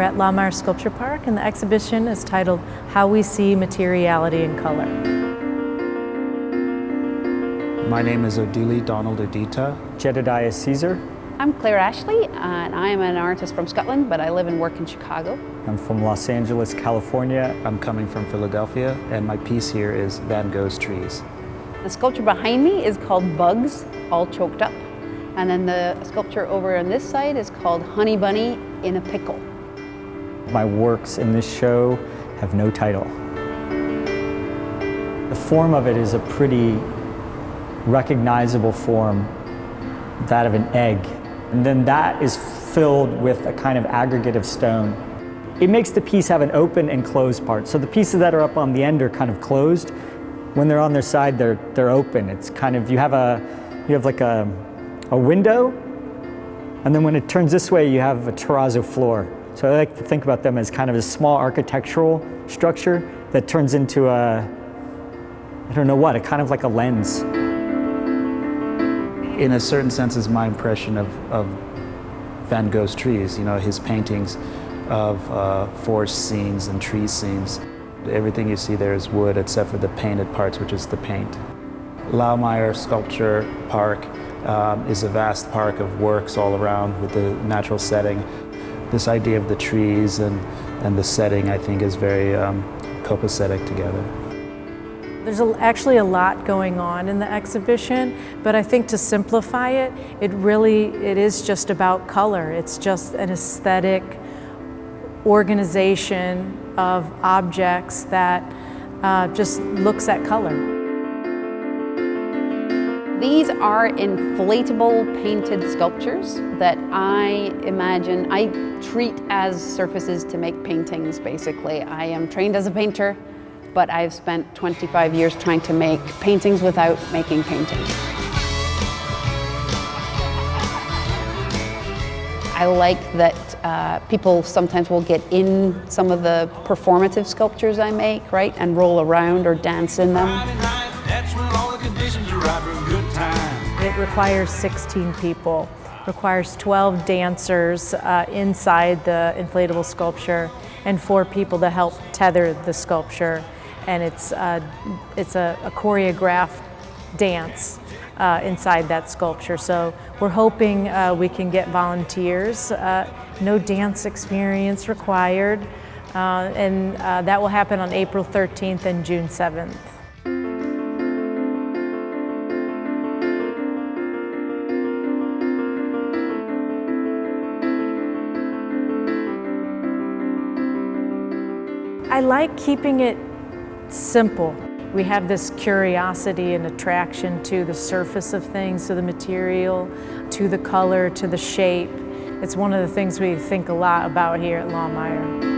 We're at Laumeier Sculpture Park, and the exhibition is titled How We See Materiality in Color. My name is Odili Donald Odita. Jedediah Caesar. I'm Claire Ashley, and I am an artist from Scotland, but I live and work in Chicago. I'm from Los Angeles, California. I'm coming from Philadelphia, and my piece here is Van Gogh's Trees. The sculpture behind me is called Bugs, all choked up. And then the sculpture over on this side is called Honey Bunny in a Pickle. My works in this show have no title. The form of it is a pretty recognizable form, that of an egg. And then that is filled with a kind of aggregate of stone. It makes the piece have an open and closed part. So the pieces that are up on the end are kind of closed. When they're on their side, they're open. It's kind of, you have like a window, and then when it turns this way, you have a terrazzo floor. So I like to think about them as kind of a small architectural structure that turns into a, I don't know what, a kind of like a lens. In a certain sense, is my impression of Van Gogh's trees. You know, his paintings of forest scenes and tree scenes. Everything you see there is wood except for the painted parts, which is the paint. Laumeier Sculpture Park is a vast park of works all around with the natural setting. This idea of the trees and the setting, I think, is very copacetic together. There's actually a lot going on in the exhibition, but I think to simplify it, it is just about color. It's just an aesthetic organization of objects that just looks at color. These are inflatable painted sculptures that I imagine, I treat as surfaces to make paintings, basically. I am trained as a painter, but I've spent 25 years trying to make paintings without making paintings. I like that people sometimes will get in some of the performative sculptures I make, right, and roll around or dance in them. It requires 16 people, requires 12 dancers inside the inflatable sculpture and 4 people to help tether the sculpture. And it's a choreographed dance inside that sculpture. So we're hoping we can get volunteers. No dance experience required. And that will happen on April 13th and June 7th. I like keeping it simple. We have this curiosity and attraction to the surface of things, to the material, to the color, to the shape. It's one of the things we think a lot about here at Laumeier.